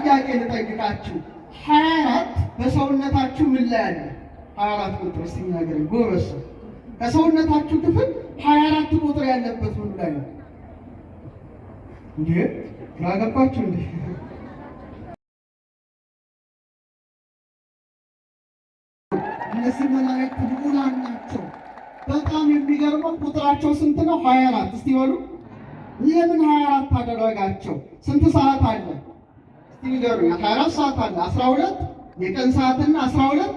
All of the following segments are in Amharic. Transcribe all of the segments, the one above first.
ጥያቄ ልጠይቃችሁ። 24 በሰውነታችሁ ምን ላይ አለ? 24 ቁጥር እስቲ ነገር ጎበስ። ከሰውነታችሁ ክፍል 24 ቁጥር ያለበት ምን ላይ ነው እንዴ? ያገባችሁ እንዴ? እነዚህ መላእክት ልዑላን ናቸው። በጣም የሚገርመው ቁጥራቸው ስንት ነው? 24 እስቲ በሉ። ለምን 24 አደረጋቸው? ስንት ሰዓት አለ? እስቲ ንገሩኝ። 24 ሰዓት አለ። 12 የቀን ሰዓትና 12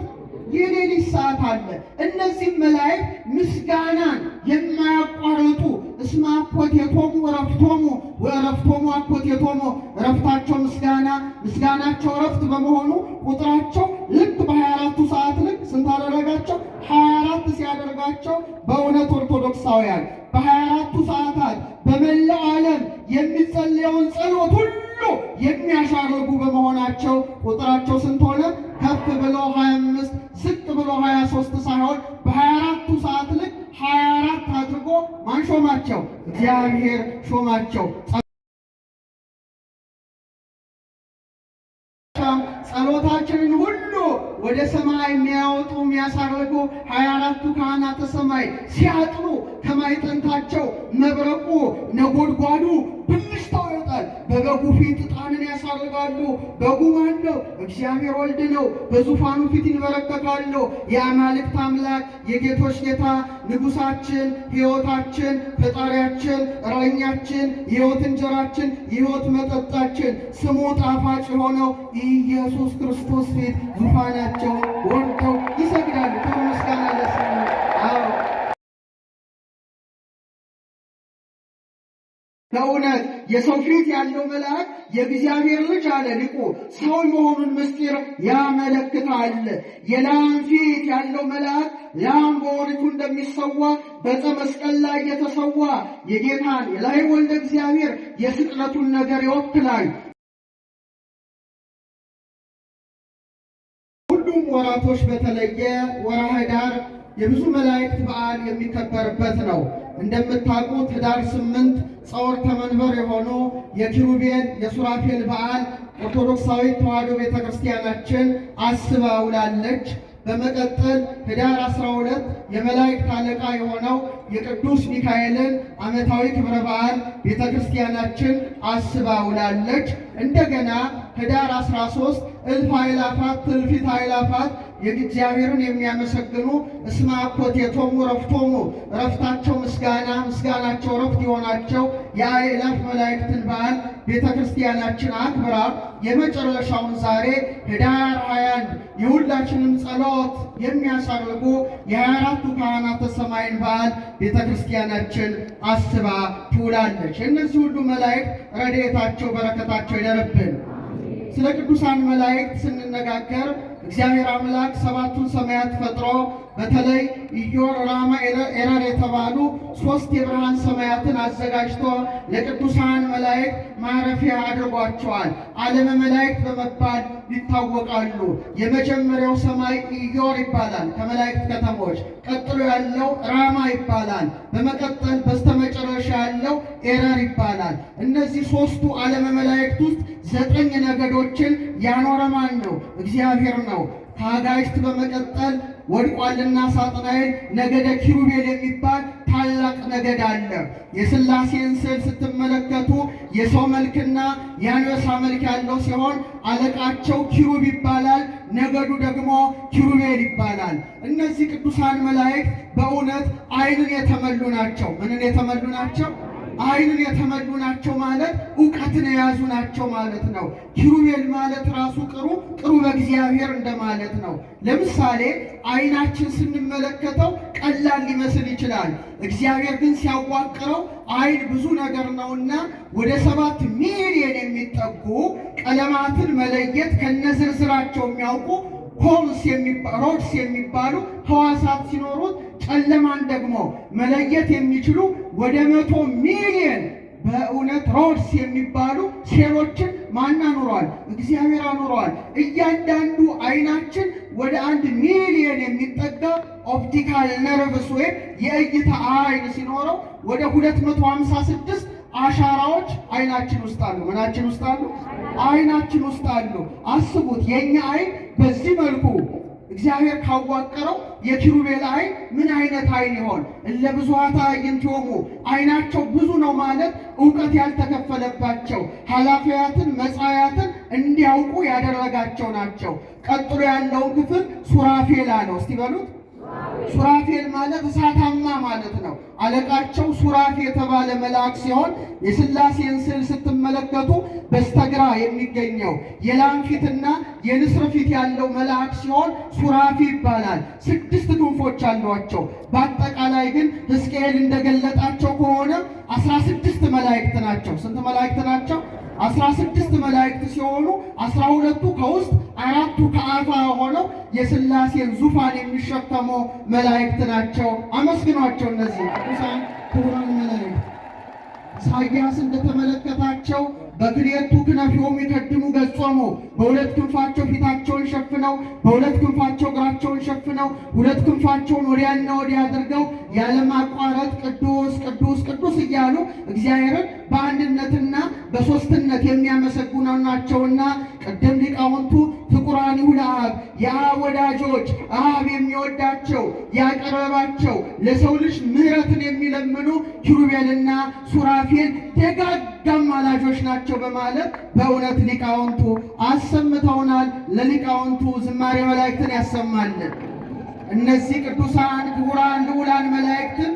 የሌሊት ሰዓት አለ። እነዚህ መላእክት ምስጋናን የማያቋርጡ እስመ አኮቴቶሙ ወረፍቶሙ ወረፍቶሙ አኮቴቶሙ፣ ረፍታቸው ምስጋና፣ ምስጋናቸው ረፍት በመሆኑ ቁጥራቸው ልክ በ24ቱ ሰዓት ልክ ስንት አደረጋቸው? 24 ሲያደርጋቸው በእውነት ኦርቶዶክሳውያን በ24ቱ ሰዓታት በመላው ዓለም የሚጸልየውን ጸሎት ሁሉ የሚያሻርጉ በመሆናቸው ቁጥራቸው ስንት ሆነ? ከፍ ብሎ 25 ዝቅ ብሎ 23 ሳይሆን በ24ቱ ሰዓት ልክ 24 አድርጎ ማን ሾማቸው? እግዚአብሔር ሾማቸው። ጸሎታችንን ሁሉ ወደ ሰማይ የሚያወጡ የሚያሳርጉ 24ቱ ካህናተ ሰማይ ሲያጥኑ ከማይጠንታቸው መብረቁ ነጎድጓዱ ብልጭታው ይወጣል። በበጉ ፊት ዕጣንን ያሳርጋሉ። በጉ ማን ነው? እግዚአብሔር ወልድ ነው። በዙፋኑ ፊት ይንበረከካሉ። የአማልክት አምላክ የጌቶች ጌታ ንጉሳችን፣ ሕይወታችን፣ ፈጣሪያችን፣ እረኛችን፣ የሕይወት እንጀራችን፣ የሕይወት መጠጣችን ስሙ ጣፋጭ የሆነው ኢየሱስ ክርስቶስ ፊት ዙፋናቸውን ወርደው ይሰግዳሉ። ከምስጋና ለስሙ። አዎ ከእውነት የሰው ፊት ያለው መልአክ የእግዚአብሔር ልጅ አለ ሊቁ ሰው መሆኑን ምስጢር ያመለክታል። የላም ፊት ያለው መልአክ ላም በወሪቱ እንደሚሰዋ በዕፀ መስቀል ላይ የተሰዋ የጌታን የላይ ወልደ እግዚአብሔር የስቅለቱን ነገር ይወክላል። ሁሉም ወራቶች በተለየ ወርኃ ኅዳር የብዙ መላእክት በዓል የሚከበርበት ነው። እንደምታውቁት ኅዳር 8 ጸወርተ መንበር የሆኑ የኪሩቤል የሱራፌል በዓል ኦርቶዶክሳዊት ተዋሕዶ ቤተክርስቲያናችን አስባ ውላለች። በመቀጠል ኅዳር 12 የመላእክት አለቃ የሆነው የቅዱስ ሚካኤልን ዓመታዊ ክብረ በዓል ቤተክርስቲያናችን አስባ ውላለች። እንደገና ኅዳር 13 እልፍ አእላፋት ትልፊት አእላፋት የእግዚአብሔርን የሚያመሰግኑ እስመ አኮቴቶሙ ረፍቶሙ፣ ረፍታቸው ምስጋና፣ ምስጋናቸው ረፍት የሆናቸው የአእላፍ መላእክትን በዓል ቤተክርስቲያናችን አክብራ የመጨረሻውን ዛሬ ኅዳር 21 የሁላችንም ጸሎት የሚያሳርጉ የ24ቱ ካህናተ ሰማይን በዓል ቤተክርስቲያናችን አስባ ትውላለች። እነዚህ ሁሉ መላእክት ረድኤታቸው በረከታቸው ይደርብን። ስለ ቅዱሳን መላእክት ስንነጋገር እግዚአብሔር አምላክ ሰባቱን ሰማያት ፈጥሮ በተለይ ኢዮር፣ ራማ፣ ኤረር የተባሉ 3 የብርሃን ሰማያትን አዘጋጅቶ ለቅዱሳን መላእክት ማረፊያ አድርጓቸዋል። ዓለመ መላእክት በመባል ይታወቃሉ። የመጀመሪያው ሰማይ ኢዮር ይባላል ከመላእክት ከተሞች። ቀጥሎ ያለው ራማ ይባላል። በመቀጠል በስተመጨረሻ ያለው ኤረር ይባላል። እነዚህ 3ቱ ዓለመ መላእክት ውስጥ 9 ነገዶችን ያኖረ ማን ነው? እግዚአብሔር ነው። ከአጋዕዝት በመቀጠል ወድቋልና ሳጥናኤል ነገደ ኪሩቤል የሚባል ታላቅ ነገድ አለ። የሥላሴን ስዕል ስትመለከቱ የሰው መልክና የአንበሳ መልክ ያለው ሲሆን አለቃቸው ኪሩብ ይባላል። ነገዱ ደግሞ ኪሩቤል ይባላል። እነዚህ ቅዱሳን መላእክት በእውነት ዓይንን የተመሉ ናቸው። ምንን የተመሉ ናቸው? ዓይንን የተመሉ ናቸው ማለት ዕውቀትን የያዙ ናቸው ማለት ነው። ኪሩቤል ማለት ራሱ ቅሩ በእግዚአብሔር እንደማለት ነው። ለምሳሌ ዓይናችን ስንመለከተው ቀላል ሊመስል ይችላል። እግዚአብሔር ግን ሲያዋቅረው ዓይን ብዙ ነገር ነውና ወደ 7 ሚሊዮን የሚጠጉ ቀለማትን መለየት ከነዝርዝራቸው የሚያውቁ ሮድስ የሚባሉ ሕዋሳት ሲኖሩት ጨለማን ደግሞ መለየት የሚችሉ ወደ 100 ሚሊዮን በእውነት ሮድስ የሚባሉ ሴሎችን ማን አኑሯል? እግዚአብሔር አኑሯል። እያንዳንዱ ዓይናችን ወደ 1 ሚሊዮን የሚጠጋ ኦፕቲካል ነርቭስ ወይም የእይታ ዓይን ሲኖረው ወደ 256 አሻራዎች አይናችን ውስጥ አሉ። ምናችን ውስጥ አሉ? አይናችን ውስጥ አሉ። አስቡት፣ የኛ አይን በዚህ መልኩ እግዚአብሔር ካዋቀረው የኪሩቤል አይን ምን አይነት አይን ይሆን? እለ ብዙኃት አዕይንቲሆሙ አይናቸው ብዙ ነው ማለት እውቀት ያልተከፈለባቸው ኃላፊያትን መጻያትን እንዲያውቁ ያደረጋቸው ናቸው። ቀጥሎ ያለውን ክፍል ሱራፌል አለው። እስቲ በሉት። ሱራፌል ማለት እሳታማ ማለት ነው። አለቃቸው ሱራፌ የተባለ መልአክ ሲሆን የሥላሴን ስዕል ስትመለከቱ በስተግራ የሚገኘው የላም ፊትና የንስር ፊት ያለው መልአክ ሲሆን ሱራፌ ይባላል። 6 ክንፎች አሏቸው። በአጠቃላይ ግን ሕዝቅኤል እንደገለጣቸው ከሆነ 16 መላእክት ናቸው። ስንት መላእክት ናቸው? 16 መላእክት ሲሆኑ 12ቱ ከውስጥ 4ቱ ከአፋ ሆነው የሥላሴን ዙፋን የሚሸከሙ መላእክት ናቸው። አመስግኗቸው እነዚህ ቅዱሳን ክቡራን መላእክት። ኢሳይያስ እንደተመለከታቸው በክልኤቱ ክነፊሆሙ ይከድኑ ገጾሙ በሁለት ክንፋቸው ፊታቸውን ሸፍነው በሁለት ክንፋቸው እግራቸውን ሸፍነው ሁለት ክንፋቸውን ወዲያና ወዲያ አድርገው ያለማቋረጥ ቅዱስ ቅዱስ ቅዱስ እያሉ እግዚአብሔርን በአንድነትና በሦስትነት የሚያመሰግኑ ናቸውና ቅድም ሊቃውንቱ ፍቁራኒሁ ለአብ የአብ ወዳጆች አብ የሚወዳቸው ያቀረባቸው ለሰው ልጅ ምሕረትን የሚለምኑ ኪሩቤልና ሱራፌል ደጋግ አማላጆች ናቸው በማለት በእውነት ሊቃውንቱ አሰምተውናል። ለሊቃውንቱ ዝማሬ መላእክትን ያሰማልን። እነዚህ ቅዱሳን ክቡራን ልዑላን መላእክትን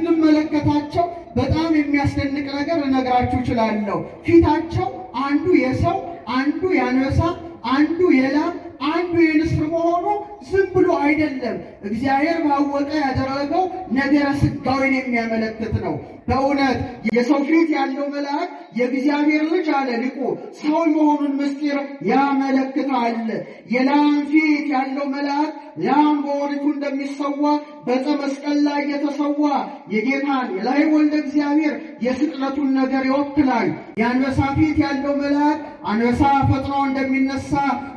ስንመለከታቸው በጣም የሚያስደንቅ ነገር ልነግራችሁ እችላለሁ። ፊታቸው አንዱ የሰው አንዱ የአንበሳ አንዱ የላም አንዱ የንስር መሆኑ ዝም ብሎ አይደለም። እግዚአብሔር ባወቀ ያደረገው ነገረ ሥጋዌን የሚያመለክት ነው። በእውነት የሰው ፊት ያለው መልአክ የእግዚአብሔር ልጅ አለ ሊቁ ሰው መሆኑን ምስጢር ያመለክታል። የላም ፊት ያለው መልአክ ላም በወሪቱ እንደሚሰዋ በዕፀ መስቀል ላይ የተሰዋ የጌታን የላይ ወልደ እግዚአብሔር የስቅለቱን ነገር ይወክላል። የአንበሳ ፊት ያለው መልአክ አንበሳ ፈጥኖ እንደሚነሳ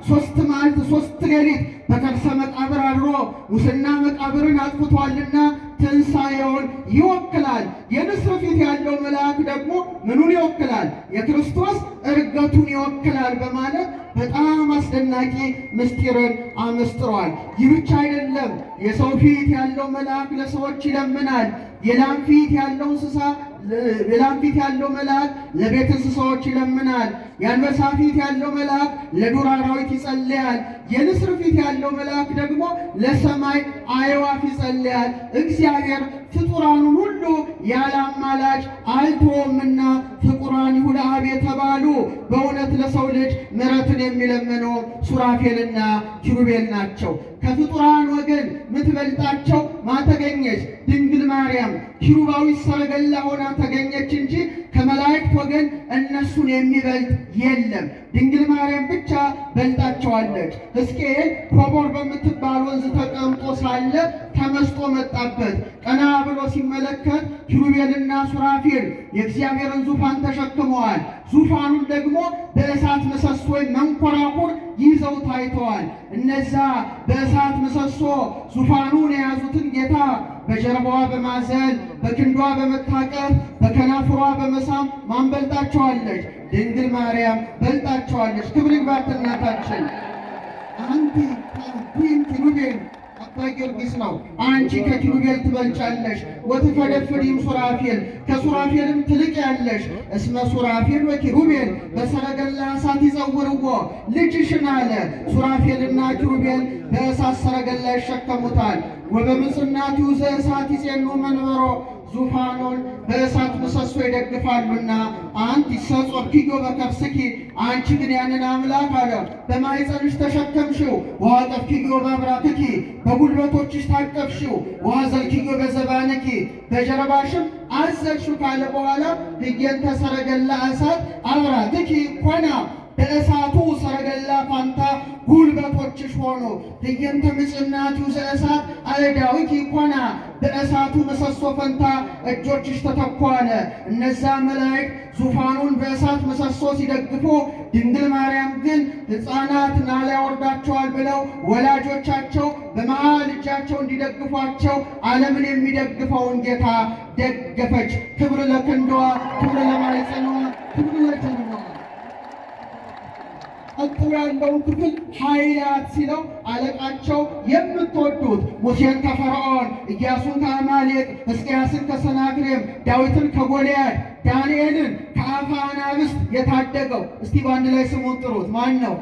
3 መዓልት 3 ሌሊት በከርሰ መቃብር አድሮ ሙስና መቃብርን አጥፍቷልና ትንሣኤውን ይወክላል። የንስር ፊት ያለው መልአክ ደግሞ ምኑን ይወክላል? የክርስቶስ ዕርገቱን ይወክላል በማለት በጣም አስደናቂ ምስጢርን አመስጥሯል። ይህ ብቻ አይደለም። የሰው ፊት ያለው መልአክ ለሰዎች ይለምናል። የላም ፊት ያለው መልአክ ለቤት እንስሳዎች ይለምናል። የአንበሳ ፊት ያለው መልአክ ለዱር አራዊት ይጸልያል። የንስር ፊት ያለው መልአክ ደግሞ ለሰማይ አዕዋፍ ይጸልያል። እግዚአብሔር ፍጡራኑን ሁሉ ያለ አማላጅ አልተወምና ፍቁራኒሁ ለአብ የተባሉ በእውነት ለሰው ልጅ ምሕረትን የሚለምኑ ሱራፌልና ኪሩቤል ናቸው። ከፍጡራን ወገን ምትበልጣቸው ማተገኘች ድንግል ማርያም ኪሩባዊት ሰረገላ ሆና ተገኘች እንጂ ከመላእክት ወገን እነሱን የሚበልጥ የለም። ድንግል ማርያም ብቻ በልጣቸዋለች። ሕዝቅኤል ኮቦር በምትባል ወንዝ ተቀምጦ ሳለ ተመስጦ መጣበት። ቀና ብሎ ሲመለከት ኪሩቤልና ሱራፌል የእግዚአብሔርን ዙፋን ተሸክመዋል። ዙፋኑን ደግሞ በእሳት ምሰሶ መንኮራኩር ይዘው ታይተዋል። እነዛ በእሳት ምሰሶ ዙፋኑን የያዙትን ጌታ በጀርባዋ በማዘል በክንዷ በመታቀፍ በከናፍሯ በመሳም ማን በልጣቸዋለች? ድንግል ማርያም በልጣቸዋለች። ክብር ይግባት እናታችን። አንቲ ኪሩቤል አባ ጊዮርጊስ ነው። አንቺ ከኪሩቤል ትበልጫለሽ። ወትፈደፍዲም ሱራፌል ከሱራፌልም ትልቅ ያለሽ እስመ ሱራፌል ወኪሩቤል በሰረገላ እሳት ይጸውርዎ ልጅሽን አለ። ሱራፌልና ኪሩቤል በእሳት ሰረገላ ይሸከሙታል። ወበምጽናቲሁ ዘእሳት ይጼኑ መንበሮ ዙፋኑን በእሳት ምሰሶ ይደግፋሉና አንቲ ሰጾርኪዮ በከርስኪ አንቺ ግን ያንን አምላክ አለ በማኅፀንሽ ተሸከምሽው። ወአጠፍኪዮ በአብራክኪ በጉልበቶችሽ ታቀፍሽው። ወአዘልኪዮ በዘባንኪ በጀርባሽም አዘልሽው ካለ በኋላ ህየንተ ሰረገላ እሳት አብራክኪ ኮና በእሳቱ ሰረገላ ፋንታ ጉልበቶችሽ ሆኑ። ትዕይንተ ምጽናቱ ዘእሳት አእዳዊኪ ኮና፣ በእሳቱ ምሰሶ ፈንታ እጆችሽ ተተኳለ። እነዛ መላእክት ዙፋኑን በእሳት ምሰሶ ሲደግፉ፣ ድንግል ማርያም ግን ሕፃናት ናላ ያወርዳቸዋል ብለው ወላጆቻቸው በመሃል እጃቸው እንዲደግፏቸው ዓለምን የሚደግፈውን ጌታ ደገፈች። ክብር ለክንዷ፣ ክብር ለማኅፀኗ፣ ክብር ለጀርባዋ። ቀጥሎ ያለውን ክፍል ኃይላት ሲለው አለቃቸው የምትወዱት ሙሴን ከፈርዖን፣ ኢያሱን ከአማሌቅ፣ ሕዝቅያስን ከሰናክሬም፣ ዳዊትን ከጎልያድ፣ ዳንኤልን ከአፈ አናብስት የታደገው እስቲ በአንድ ላይ ስሙን ጥሩት። ማን ነው?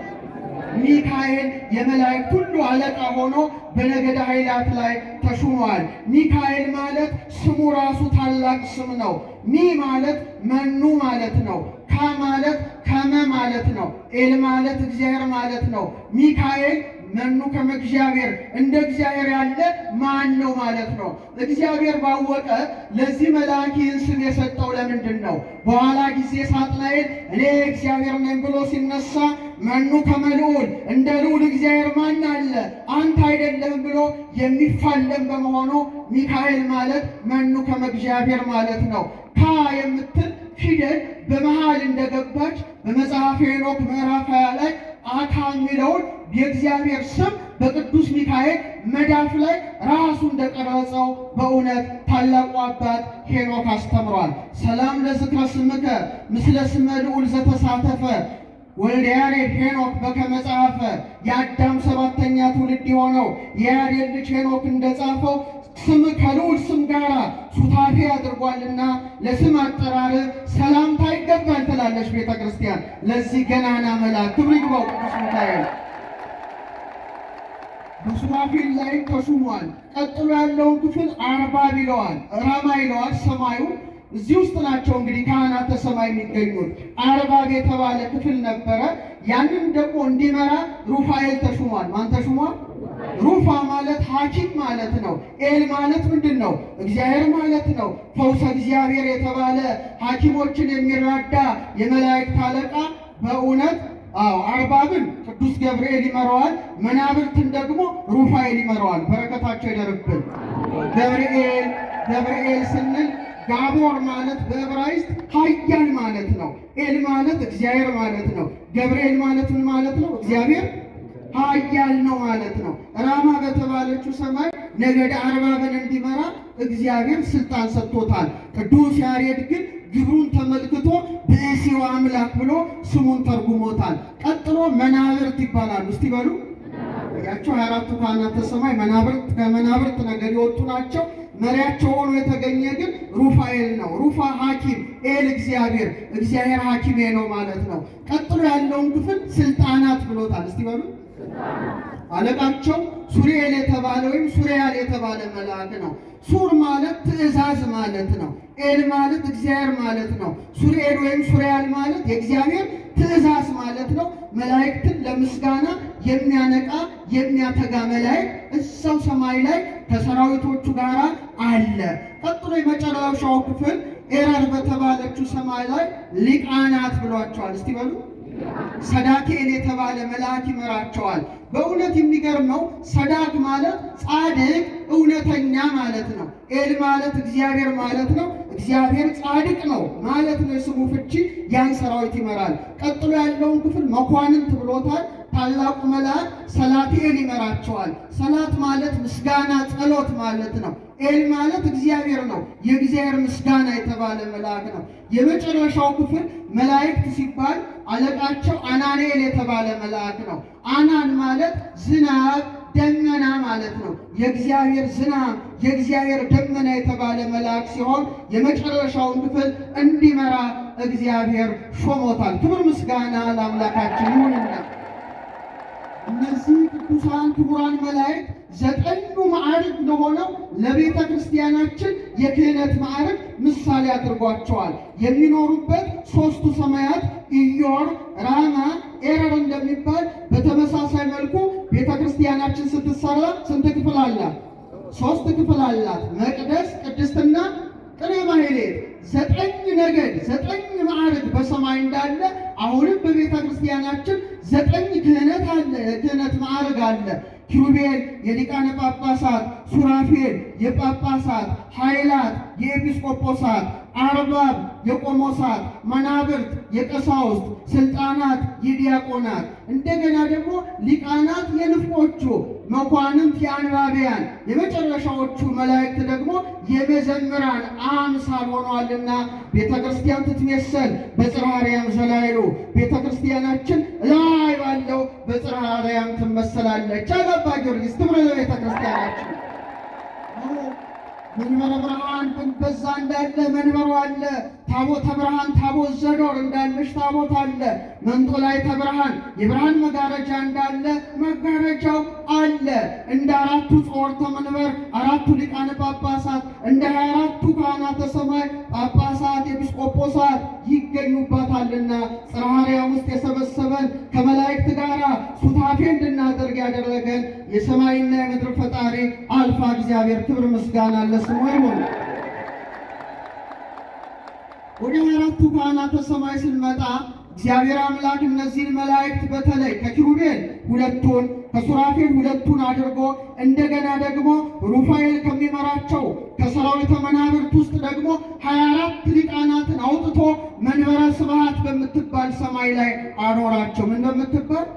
ሚካኤል የመላእክት ሁሉ አለቃ ሆኖ በነገደ ኃይላት ላይ ተሹሟል። ሚካኤል ማለት ስሙ ራሱ ታላቅ ስም ነው። ሚ ማለት መኑ ማለት ነው። ካ ማለት ከመ ማለት ነው። ኤል ማለት እግዚአብሔር ማለት ነው። ሚካኤል መኑ ከመ እግዚአብሔር፣ እንደ እግዚአብሔር ያለ ማን ነው ማለት ነው። እግዚአብሔር ባወቀ ለዚህ መልአክ ይህን ስም የሰጠው ለምንድን ነው? በኋላ ጊዜ ሳጥናኤል እኔ እግዚአብሔር ነኝ ብሎ ሲነሳ መኑ ከመ ልዑል፣ እንደ ልዑል እግዚአብሔር ማን አለ አንተ አይደለህም ብሎ የሚፋለም በመሆኑ ሚካኤል ማለት መኑ ከመ እግዚአብሔር ማለት ነው። ካ የምትል ፊደል በመሃል እንደገባች በመጽሐፈ ሄኖክ ምዕራፍ 20 ላይ አካ የሚለውን የእግዚአብሔር ስም በቅዱስ ሚካኤል መዳፍ ላይ ራሱ እንደቀረጸው በእውነት ታላቁ አባት ሄኖክ አስተምሯል። ሰላም ለዝክረ ስምከ ምስለ ስመ ልዑል ዘተሳተፈ ወልደ ያሬድ ሄኖክ በከመ ጻፈ። የአዳም ሰባተኛ ትውልድ የሆነው የያሬድ ልጅ ሄኖክ እንደጻፈው ስም ከልዑል ስም ጋር ሱታፌ አድርጓልና ለስም አጠራር ሰላምታ ይገባል ትላለች ቤተ ክርስቲያን። ለዚህ ገናና መልአክ ክብር ይግባው ቅዱስ ሚካኤል በሱራፌል ላይ ተሹሟል። ቀጥሎ ያለውን ክፍል አርባብ ይለዋል፣ ራማ ይለዋል። ሰማዩ እዚህ ውስጥ ናቸው እንግዲህ ካህናተ ሰማይ የሚገኙት። አርባብ የተባለ ክፍል ነበረ። ያንን ደግሞ እንዲመራ ሩፋኤል ተሹሟል። ማን ተሹሟል? ሩፋ ማለት ሐኪም ማለት ነው። ኤል ማለት ምንድን ነው? እግዚአብሔር ማለት ነው። ፈውሰ እግዚአብሔር የተባለ ሐኪሞችን የሚራዳ የመላእክት አለቃ በእውነት አርባብን ቅዱስ ገብርኤል ይመራዋል። መናብርትን ደግሞ ሩፋኤል ይመራዋል። በረከታቸው ይደርብን። ገብርኤል ስንል ጋቦር ማለት በዕብራይስጥ ኃያል ማለት ነው። ኤል ማለት እግዚአብሔር ማለት ነው። ገብርኤል ማለት ምን ማለት ነው? እግዚአብሔር ኃያል ነው ማለት ነው። ራማ በተባለችው ሰማይ ነገደ አርባብን እንዲመራ እግዚአብሔር ስልጣን ሰጥቶታል። ቅዱስ ያሬድ ግን ግብሩን ተመልክቶ ብእሲው አምላክ ብሎ ስሙን ተርጉሞታል። ቀጥሎ መናብርት ይባላሉ። እስቲ በሉ ያቸው 24ቱ ካህናተ ሰማይ መናብርት ከመናብርት ነገድ የወጡ ናቸው። መሪያቸው ሆኖ የተገኘ ግን ሩፋኤል ነው። ሩፋ ሐኪም፣ ኤል እግዚአብሔር፣ እግዚአብሔር ሐኪሜ ነው ማለት ነው። ቀጥሎ ያለውን ክፍል ስልጣናት ብሎታል። እስቲ በሉ አለቃቸው ሱሪኤል የተባለ ወይም ሱሪያል የተባለ መልአክ ነው። ሱር ማለት ትእዛዝ ማለት ነው። ኤል ማለት እግዚአብሔር ማለት ነው። ሱሪኤል ወይም ሱሪያል ማለት የእግዚአብሔር ትእዛዝ ማለት ነው። መላእክትን ለምስጋና የሚያነቃ የሚያተጋ መላእክት እዛው ሰማይ ላይ ከሰራዊቶቹ ጋር አለ። ቀጥሎ የመጨረሻው ክፍል ኤረር በተባለችው ሰማይ ላይ ሊቃናት ብሏቸዋል። እስቲ በሉ ሰዳክኤል የተባለ መልአክ ይመራቸዋል። በእውነት የሚገርመው ሰዳክ ማለት ጻድቅ እውነተኛ ማለት ነው። ኤል ማለት እግዚአብሔር ማለት ነው። እግዚአብሔር ጻድቅ ነው ማለት ነው የስሙ ፍቺ። ያን ሰራዊት ይመራል። ቀጥሎ ያለውን ክፍል መኳንንት ብሎታል። ታላቁ መልአክ ሰላትኤል ይመራቸዋል። ሰላት ማለት ምስጋና ጸሎት ማለት ነው። ኤል ማለት እግዚአብሔር ነው። የእግዚአብሔር ምስጋና የተባለ መልአክ ነው። የመጨረሻው ክፍል መላእክት ሲባል አለቃቸው አናንኤል የተባለ መልአክ ነው። አናን ማለት ዝናብ ደመና ማለት ነው። የእግዚአብሔር ዝናብ የእግዚአብሔር ደመና የተባለ መልአክ ሲሆን የመጨረሻውን ክፍል እንዲመራ እግዚአብሔር ሾሞታል። ክብር ምስጋና ለአምላካችን ይሁንና እነዚህ ቅዱሳን ክቡራን መላእክት ዘጠኙ ማዕርግ ለሆነው ለቤተ ክርስቲያናችን የክህነት ማዕርግ ምሳሌ አድርጓቸዋል። የሚኖሩበት ሦስቱ ሰማያት ኢዮር፣ ራማ፣ ኤረር እንደሚባል በተመሳሳይ መልኩ ቤተ ክርስቲያናችን ስትሰራ ስንት ክፍል አላት? 3 ክፍል አላት። መቅደስ፣ ቅድስትና፣ ቅኔ ማኅሌት። 9 ነገድ 9 ማዕርግ በሰማይ እንዳለ አሁንም በቤተ ክርስቲያናችን 9 ክህነት አለ፣ የክህነት ማዕረግ አለ። ኪሩቤል የሊቃነ ጳጳሳት፣ ሱራፌል የጳጳሳት፣ ኃይላት የኤጲስቆጶሳት፣ አርባብ የቆሞሳት፣ መናብርት የቀሳውስት፣ ስልጣናት የዲያቆናት፣ እንደገና ደግሞ ሊቃናት የንፍቆቹ፣ መኳንንት የአንባቢያን፣ የመጨረሻዎቹ መላእክት ደግሞ የመዘምራን አምሳል ሆነዋልና ቤተ ክርስቲያን ትትሜሰል በጽርሐ አርያም ዘላይሉ፣ ቤተ ክርስቲያናችን ላይ ባለው በጽርሐ አርያም ትመሰላለች። አባ ጊዮርጊስ ክብር ለቤተ ክርስቲያናችን። መንበረ ብርሃን በዛ እንዳለ መንበሩ አለ። ታቦተ ብርሃን ታቦት ዘዶር እንዳለች ታቦት አለ። መንጦላዕተ ብርሃን የብርሃን መጋረጃ እንዳለ መጋረጃው አለ። እንደ 4ቱ ጾርተ መንበር 4ቱ ሊቃነ ጳጳሳት፣ እንደ 24ቱ ካህናተ ሰማይ ጳጳሳት፣ ኤጲስቆጶሳት ይገኙባታልና ጽርሐ አርያም ውስጥ የሰበሰበን ከመላእክት ጋር ሱታፌ እንድናደርግ ያደረገን የሰማይና የምድር ፈጣሪ አልፋ እግዚአብሔር ክብር ምስጋና ለስሙ ይሁን። ወደ 24ቱ ካህናተ ሰማይ ስንመጣ እግዚአብሔር አምላክ እነዚህን መላእክት በተለይ ከኪሩቤል 2ቱን ከሱራፌል 2ቱን አድርጎ እንደገና ደግሞ ሩፋኤል ከሚመራቸው ከሰራዊተ መናብርት ውስጥ ደግሞ 24 ሊቃናትን አውጥቶ መንበረ ስብሐት በምትባል ሰማይ ላይ አኖራቸው። ምን በምትባል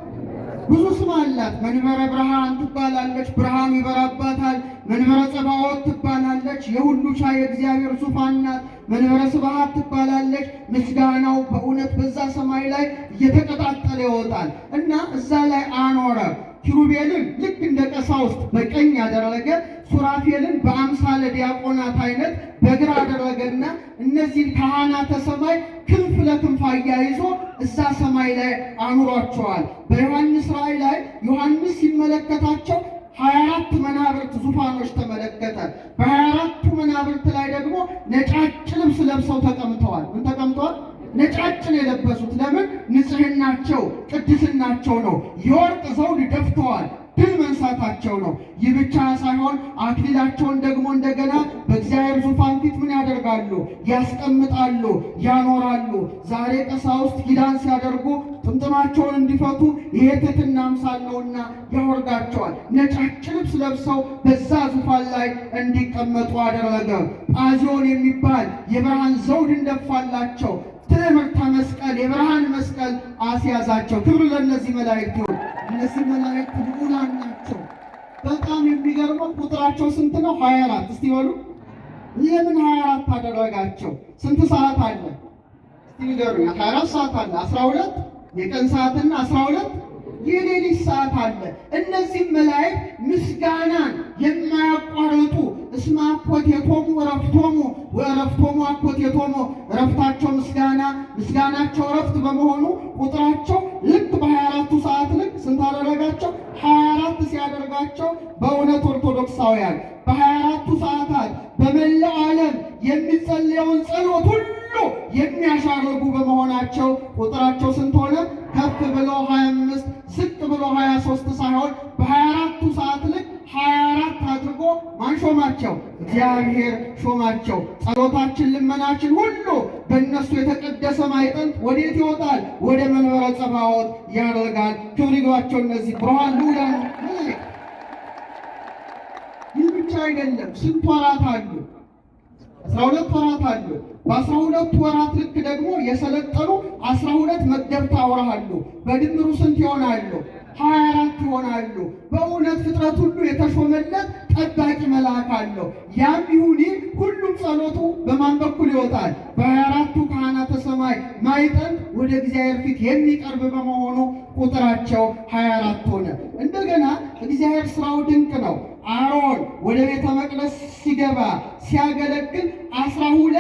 ብዙ ስም አላት። መንበረ ብርሃን ትባላለች፣ ብርሃኑ ይበራባታል። መንበረ ጸባዖት ትባላለች፣ የሁሉ ቻይ የእግዚአብሔር ዙፋን ናት። መንበረ ስብሐት ትባላለች። ምስጋናው በእውነት በዛ ሰማይ ላይ እየተቀጣጠለ ይወጣል እና እዛ ላይ አኖረ። ኪሩቤልን ልክ እንደ ቀሳውስት በቀኝ ያደረገ፣ ሱራፌልን በአምሳለ ዲያቆናት አይነት በግራ አደረገና እነዚህን ካህናተ ሰማይ ክንፍ ለክንፍ አያይዞ እዛ ሰማይ ላይ አኑሯቸዋል። በዮሐንስ ራእይ ላይ ዮሐንስ ሲመለከታቸው 24 መናብርት ዙፋኖች ተመለከተ። በ24ቱ መናብርት ላይ ደግሞ ነጫጭ ልብስ ለብሰው ተቀምጠዋል። ምን ተቀምጠዋል? ነጫጭን የለበሱት ለምን? ንጽህናቸው ቅድስናቸው ነው። የወርቅ ዘውድ ደፍተዋል። ድል መንሳታቸው ነው። ይህ ብቻ ሳይሆን አክሊላቸውን ደግሞ እንደገና በእግዚአብሔር ዙፋን ፊት ምን ያደርጋሉ? ያስቀምጣሉ፣ ያኖራሉ። ዛሬ ቀሳውስት ኪዳን ሲያደርጉ ጥምጥማቸውን እንዲፈቱ ይሄ ትሕትና አምሳል ነውና ያወርዳቸዋል። ነጫጭ ልብስ ለብሰው በዛ ዙፋን ላይ እንዲቀመጡ አደረገ። ጳዚዮን የሚባል የብርሃን ዘውድ እንደፋላቸው። ትምህርተ መስቀል የብርሃን መስቀል አስያዛቸው። ክብር ለእነዚህ መላእክት ይሁን። እነዚህ መላእክት ልዑላን ናቸው። በጣም የሚገርመው ቁጥራቸው ስንት ነው? 24። እስቲ በሉ ለምን 24 አደረጋቸው? ስንት ሰዓት አለ? እስቲ ንገሩኝ። 24 ሰዓት አለ። 12 የቀን ሰዓትና 12 የሌሊት ሰዓት አለ። እነዚህ መላእክት ምስጋናን የማያቋርጡ እስመ አኮቴቶሙ ዕረፍቶሙ ወዕረፍቶሙ አኮቴቶሙ፣ ዕረፍታቸው ምስጋና፣ ምስጋናቸው ዕረፍት በመሆኑ ቁጥራቸው ልክ በ24ቱ ሰዓት ልክ ስንት አደረጋቸው? 24 ሲያደርጋቸው በእውነት ኦርቶዶክሳውያን በ24ቱ ሰዓታት በመላው ዓለም የሚጸልየውን ጸሎት ሁሉ የሚያሻርጉ በመሆናቸው ቁጥራቸው ስንት ሆነ? ከፍ ብሎ 25 ዝቅ ብሎ 23 ሳይሆን በ24ቱ ሰዓት ልክ 24 አድርጎ ማን ሾማቸው? እግዚአብሔር ሾማቸው። ጸሎታችን ልመናችን ሁሉ በእነሱ የተቀደሰ ማዕጠንት ወዴት ይወጣል? ወደ መንበረ ጸባዖት ያደርጋል። ክብር ይግባቸው እነዚህ ብርሃን ልዑላን። ይህ ብቻ አይደለም። ስንት ወራት አሉ? 12 ወራት አሉ። በ12 ወራት ልክ ደግሞ የሰለጠኑ 12 መገብታ ወራት አሉ። በድምሩ ስንት ይሆናሉ? 24 ይሆናሉ። በእውነት ፍጥረት ሁሉ የተሾመለት ጠባቂ መልአክ አለው። ያም ይሁን ሁሉም ጸሎቱ በማን በኩል ይወጣል? በ24ቱ ካህናተ ሰማይ ማዕጠንት ወደ እግዚአብሔር ፊት የሚቀርብ በመሆኑ ቁጥራቸው 24 ሆነ። እንደገና እግዚአብሔር ስራው ድንቅ ነው። አሮን ወደ ቤተ መቅደስ ሲገባ ሲያገለግል 12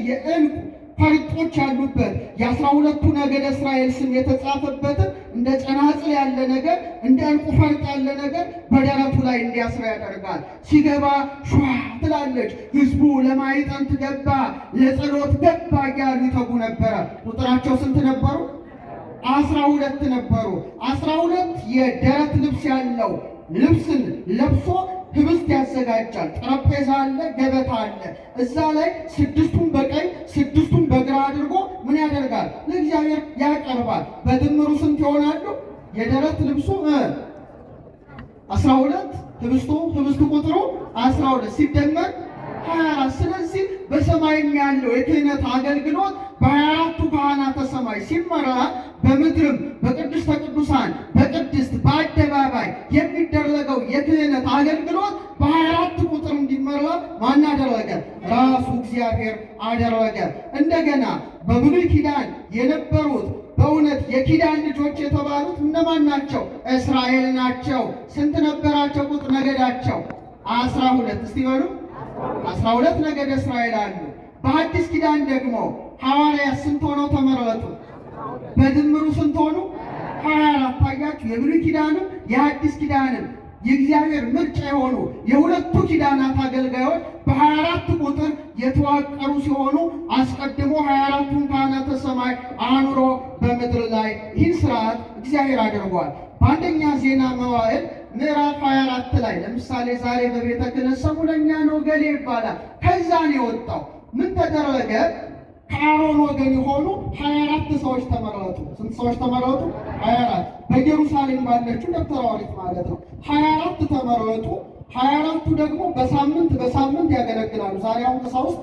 የዕንቁ ፈርጦች ያሉበት የ12ቱ ነገደ እስራኤል ስም የተጻፈበትን እንደ ጸናጽል ያለ ነገር እንደ ዕንቁ ፈርጥ ያለ ነገር በደረቱ ላይ እንዲያስር ያደርጋል። ሲገባ ሸዋ ትላለች። ሕዝቡ ለማዕጠንት ገባ፣ ለጸሎት ገባ እያሉ ይተጉ ነበረ። ቁጥራቸው ስንት ነበሩ? 12 ነበሩ። 12 የደረት ልብስ ያለው ልብስን ለብሶ ህብስት ያዘጋጃል። ጠረጴዛ አለ፣ ገበታ አለ። እዛ ላይ 6ቱን በቀኝ 6ቱን በግራ አድርጎ ምን ያደርጋል? ለእግዚአብሔር ያቀርባል። በድምሩ ስንት ይሆናሉ? የደረት ልብሱ 12፣ ህብስቱ ቁጥሩ 12 ሲደመር 24። ስለዚህ በሰማይም ያለው የክህነት አገልግሎት በ24ቱ ካህናተ ሰማይ ሲመራ በምድርም በቅድስተ ቅዱሳን በቅድስት በአደባባይ የሚደረገው የክህነት አገልግሎት በ24 ቁጥር እንዲመራ ማን አደረገ? ራሱ እግዚአብሔር አደረገ። እንደገና በብሉይ ኪዳን የነበሩት በእውነት የኪዳን ልጆች የተባሉት እነማን ናቸው? እስራኤል ናቸው። ስንት ነበራቸው ቁጥር ነገዳቸው? 12። እስቲ በሉ 12 ነገድ እስራኤል አሉ። በአዲስ ኪዳን ደግሞ ሐዋርያት ስንት ሆነው ተመረጡ? በድምሩ ስንት ሆኑ? 24። ታያችሁ። የብሉይ ኪዳንም የአዲስ ኪዳንም የእግዚአብሔር ምርጫ የሆኑ የሁለቱ ኪዳናት አገልጋዮች በ24 ቁጥር የተዋቀሩ ሲሆኑ አስቀድሞ 24ቱን ካህናተ ሰማይ አኑሮ በምድር ላይ ይህን ስርዓት እግዚአብሔር አድርጓል። በአንደኛ ዜና መዋዕል ምዕራፍ 24 ላይ ለምሳሌ ዛሬ በቤተ ክህነት ሰሙነኛ ነው ገሌ ይባላል። ከዛ ነው የወጣው። ምን ተደረገ? ከአሮን ወገን የሆኑ 24 ሰዎች ተመረጡ። ስንት ሰዎች ተመረጡ? 24። በኢየሩሳሌም ባለችው ደብተራ ኦሪት ማለት ነው። 24 ተመረጡ። 24ቱ ደግሞ በሳምንት ያገለግላሉ። ዛሬ አሁን ቀሳውስት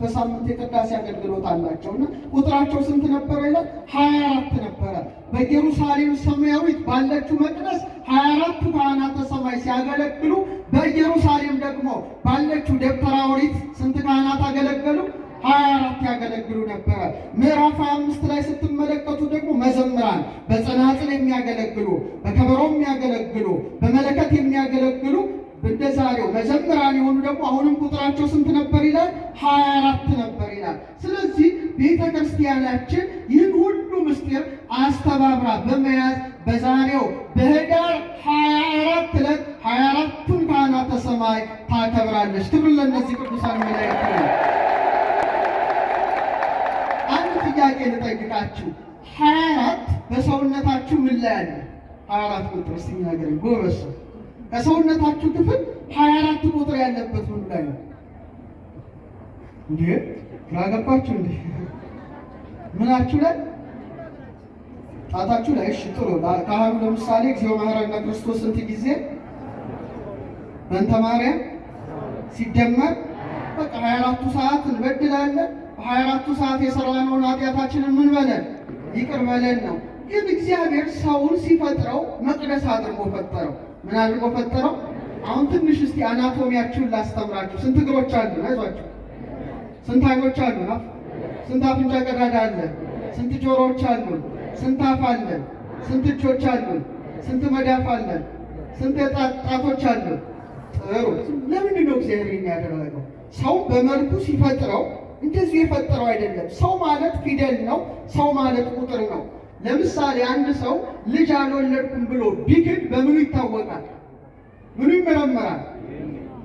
በሳምንት የቅዳሴ አገልግሎት አላቸውና ቁጥራቸው ስንት ነበረ ይላል? 24 ነበረ። በኢየሩሳሌም ሰማያዊት ባለችው መቅደስ 24ቱ ካህናተ ሰማይ ሲያገለግሉ፣ በኢየሩሳሌም ደግሞ ባለችው ደብተራ ኦሪት ስንት ካህናት አገለገሉ? 24 ያገለግሉ ነበረ። ምዕራፍ 25 ላይ ስትመለከቱ ደግሞ መዘምራን በጸናጽል የሚያገለግሉ፣ በከበሮ የሚያገለግሉ፣ በመለከት የሚያገለግሉ እንደዛሬው መዘምራን የሆኑ ደግሞ አሁንም ቁጥራቸው ስንት ነበር ይላል? 24 ነበር ይላል። ስለዚህ ቤተ ክርስቲያናችን ይህን ሁሉ ምስጢር አስተባብራ በመያዝ በዛሬው በኅዳር 24 ዕለት 24ቱን ካህናተ ሰማይ ታከብራለች። ክብር ለእነዚህ ቅዱሳን መላእክት ነው። አንድ ጥያቄ ልጠይቃችሁ። 24 በሰውነታችሁ ምን ላይ አለ? 24 ቁጥር እስቲ ነገር ጎበዝ። ከሰውነታችሁ ክፍል 24 ቁጥር ያለበት ምን ላይ ነው እንዴ? ያገባችሁ እንዴ? ምናችሁ ላይ? ጣታችሁ ላይ። እሺ ጥሩ። ካህኑ ለምሳሌ እግዚኦ መሐረነ ክርስቶስ ስንት ጊዜ? በእንተ ማርያም ሲደመር በቃ 24ቱ ሰዓት እንበድላለን። በ24ቱ ሰዓት የሰራነውን ኃጢአታችንን ምን በለን? ይቅር በለን ነው። ግን እግዚአብሔር ሰውን ሲፈጥረው መቅደስ አድርጎ ፈጠረው። ምን አድርጎ ፈጠረው? አሁን ትንሽ እስቲ አናቶሚያችሁን ላስተምራችሁ። ስንት እግሮች አሉ? አይዟችሁ። ስንት አይኖች አሉ? ስንት አፍንጫ ቀዳዳ አለ? ስንት ጆሮዎች አሉ? ስንት አፍ አለ? ስንት እጆች አሉ? ስንት መዳፍ አለ? ስንት ጣቶች አሉ? ጥሩ። ለምንድን ነው እግዚአብሔር የሚያደርገው? ሰው በመልኩ ሲፈጥረው እንደዚህ የፈጠረው አይደለም። ሰው ማለት ፊደል ነው። ሰው ማለት ቁጥር ነው። ለምሳሌ አንድ ሰው ልጅ አልወለድኩም ብሎ ቢክድ በምኑ ይታወቃል? ምኑ ይመረመራል?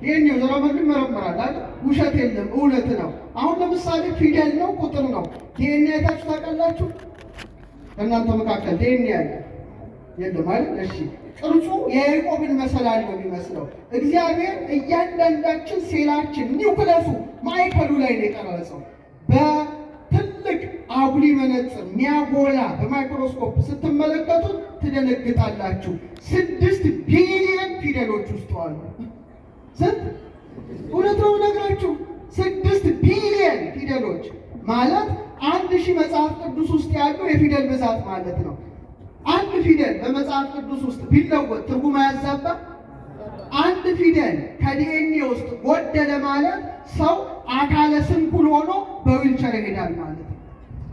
ይሄኛው ዘረመሉ ይመረመራል አይደል? ውሸት የለም፣ እውነት ነው። አሁን ለምሳሌ ፊደል ነው፣ ቁጥር ነው። ዲኤንኤ አይታችሁ ታውቃላችሁ? ከእናንተ መካከል ዲኤንኤ ያለ የለም አይደል? እሺ፣ ቅርጹ የያዕቆብን መሰላል ነው የሚመስለው። እግዚአብሔር እያንዳንዳችን ሴላችን ኒውክለሱ ማዕከሉ ላይ ነው የቀረጸው። በትልቅ አጉሊ መነጽር ሚያጎላ በማይክሮስኮፕ ስትመለከቱት ትደነግጣላችሁ። 6 ቢሊዮን ፊደሎች ውስጥ አሉ። ስንት? እውነት ነው የምነግራችሁ። 6 ቢሊዮን ፊደሎች ማለት 1000 መጽሐፍ ቅዱስ ውስጥ ያሉ የፊደል ብዛት ማለት ነው። አንድ ፊደል በመጽሐፍ ቅዱስ ውስጥ ቢለወጥ ትርጉም አያዛባ? አንድ ፊደል ከዲኤንኤ ውስጥ ጎደለ ማለት ሰው አካለ ስንኩል ሆኖ በዊልቸር ይሄዳል ማለት ነው።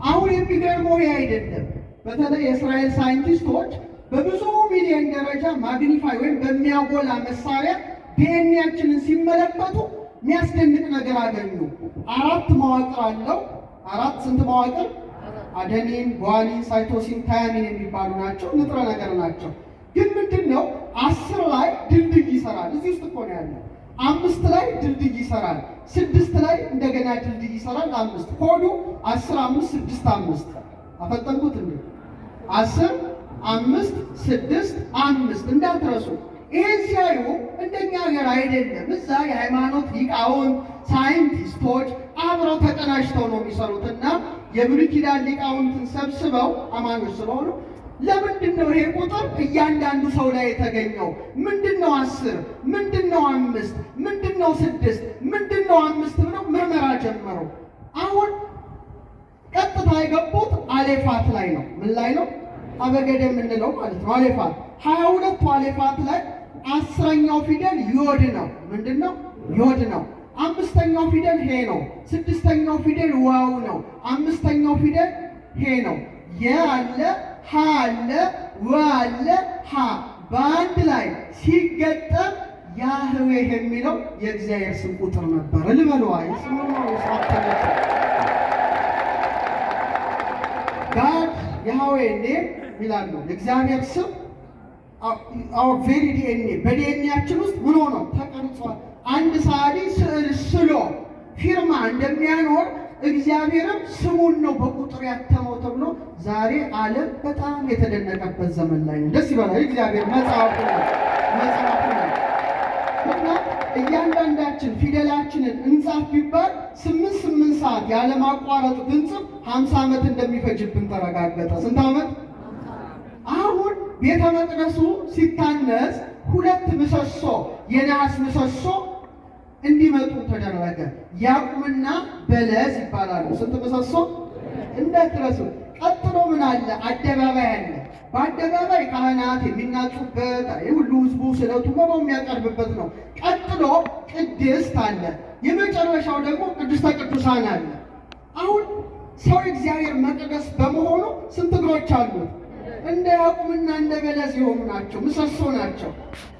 አሁን የሚገርመው ይሄ አይደለም። በተለይ የእስራኤል ሳይንቲስቶች በብዙ ሚሊዮን ደረጃ ማግኒፋይ ወይም በሚያጎላ መሳሪያ ዲኤንኤያችንን ሲመለከቱ የሚያስደንቅ ነገር አገኙ። 4 መዋቅር አለው። 4 ስንት መዋቅር? አደኒን፣ ጓኒን፣ ሳይቶሲን፣ ታያሚን የሚባሉ ናቸው። ንጥረ ነገር ናቸው። ግን ምንድን ነው 10 ላይ ድልድይ ይሰራል። እዚህ ውስጥ እኮ ነው ያለው። 5 ላይ ድልድይ ይሰራል። 6 ላይ እንደገና ድልድይ ይሰራል። 5 ኮዱ 10 5 6 5 አፈጠንኩት እንዴ? 10 5 6 5 እንዳትረሱ። ይህን ሲያዩ እንደኛ ሀገር አይደለም። እዛ የሃይማኖት ሊቃውንት ሳይንቲስቶች አብረው ተቀናጅተው ነው የሚሰሩትና የብሉይ ኪዳን ሊቃውንትን ሰብስበው አማኞች ስለሆኑ ለምንድን ነው ይሄ ቁጥር እያንዳንዱ ሰው ላይ የተገኘው? ምንድን ነው 10? ምንድን ነው 5? ምንድን ነው 6? ምንድን ነው 5 ብለው ምርመራ ጀመሩ። አሁን ቀጥታ የገቡት አሌፋት ላይ ነው። ምን ላይ ነው? አበገደ የምንለው ማለት ነው። አሌፋት 22ቱ አሌፋት ላይ 10ኛው ፊደል ዮድ ነው። ምንድን ነው? ዮድ ነው። 5ኛው ፊደል ሄ ነው። 6ኛው ፊደል ዋው ነው። 5ኛው ፊደል ሄ ነው። የ አለ፣ ሀ አለ፣ ወ አለ፣ ሀ በአንድ ላይ ሲገጠም ያህዌህ የሚለው የእግዚአብሔር ስም ቁጥር ነበር። ልበለዋ የስሙ ጋድ ያህዌ ኔም ይላሉ። የእግዚአብሔር ስም አወር ቬሪ ዲኤንኤ በዲኤንኤያችን ውስጥ ምን ሆኖ ተቀርጿል። አንድ ሰዓሊ ስዕል ስሎ ፊርማ እንደሚያኖር እግዚአብሔርም ስሙን ነው በቁጥር ያተመው ተብሎ ዛሬ ዓለም በጣም የተደነቀበት ዘመን ላይ ነው። ደስ ይበላል። እግዚአብሔር መጽሐፉ ነው እና እያንዳንዳችን ፊደላችንን እንጻፍ ቢባል 8 ሰዓት ያለማቋረጥ ብንጽፍ 50 ዓመት እንደሚፈጅብን ተረጋገጠ። ስንት ዓመት? አሁን ቤተ መቅደሱ ሲታነጽ 2 ምሰሶ የነሐስ ምሰሶ እንዲመጡ ተደረገ። ያዕቆብና በለስ ይባላሉ። ስንት ምሰሶ? እንዳትረሱ። ቀጥሎ ምን አለ? አደባባይ አለ። በአደባባይ ካህናት የሚናጹበት ሁሉ ህዝቡ ስለቱ መባው የሚያቀርብበት ነው። ቀጥሎ ቅድስት አለ። የመጨረሻው ደግሞ ቅድስተ ቅዱሳን አለ። አሁን ሰው እግዚአብሔር መቅደስ በመሆኑ ስንት እግሮች አሉት? እንደ ያዕቆብና እንደ በለስ የሆኑ ናቸው። ምሰሶ ናቸው።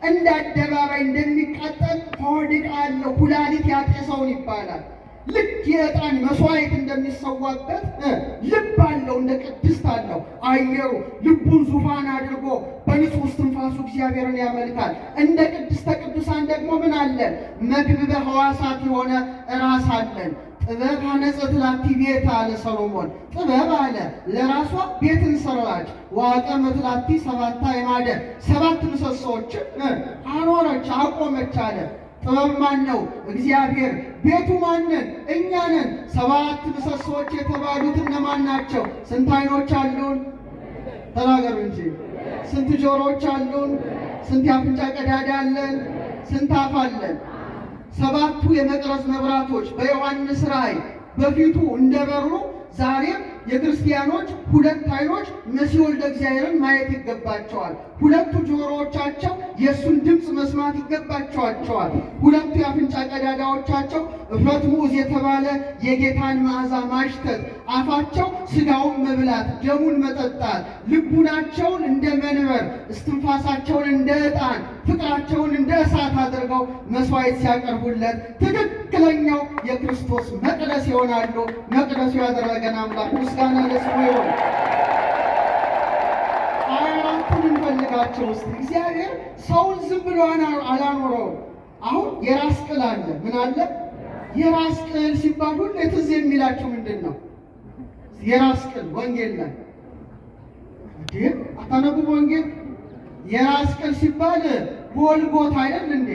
እንደ አደባባይ እንደሚቃጠል ሆድ አለው። ኩላሊት ያጤሰውን ይባላል። ልክ የዕጣን መስዋዕት እንደሚሰዋበት ልብ አለው። እንደ ቅድስት አለው። አየሩ ልቡን ዙፋን አድርጎ በንጹሕ እስትንፋሱ እግዚአብሔርን ያመልካል። እንደ ቅድስተ ቅዱሳን ደግሞ ምን አለን? መክብበ ሕዋሳት የሆነ ራስ አለን። ጥበብ ሐነጸት ላቲ ቤት አለ ሰሎሞን። ጥበብ አለ ለራሷ ቤትን ሰራች። ወአቀመት ላቲ 7 አዕማደ 7 ምሰሶዎችን አኖረች አቆመች አለ። ጥበብ ማን ነው? እግዚአብሔር። ቤቱ ማንን? እኛ ነን። 7 ምሰሶዎች የተባሉት እነማን ናቸው? ስንት ዓይኖች አሉን? ተናገሩ እንጂ። ስንት ጆሮዎች አሉን? ስንት የአፍንጫ ቀዳዳ አለን? ስንት አፍ አለን? 7ቱ የመቅረዝ መብራቶች በዮሐንስ ራእይ በፊቱ እንደበሩ ዛሬም የክርስቲያኖች 2 ዓይኖች መሲሕ ወልደ እግዚአብሔርን ማየት ይገባቸዋል። 2 ጆሮዎቻቸው የእሱን ድምፅ መስማት ይገባቸዋል። 2 የአፍንጫ ቀዳዳዎቻቸው እፍረት ሙዝ የተባለ የጌታን መዓዛ ማሽተት፣ አፋቸው ሥጋውን መብላት ደሙን መጠጣት፣ ልቡናቸውን እንደ መንበር እስትንፋሳቸውን እንደ ዕጣን ፍቅራቸውን እንደ እሳት አድርገው መስዋዕት ሲያቀርቡለት ትክክለኛው የክርስቶስ መቅደስ ይሆናሉ። መቅደሱ ያደረገን አምላክ ምስጋና ለስሙ ይሁን። 24ቱን እንፈልጋቸው ውስጥ እግዚአብሔር ሰውን ዝም ብሎ አላኖረውም። አሁን የራስ ቅል አለ። ምን አለ? የራስ ቅል ሲባል ሁሉ ትዝ የሚላችሁ ምንድን ነው? የራስ ቅል ወንጌል ላይ አታነቡም? ወንጌል የራስ ቅል ሲባል ጎልጎታ አይደል እንዴ?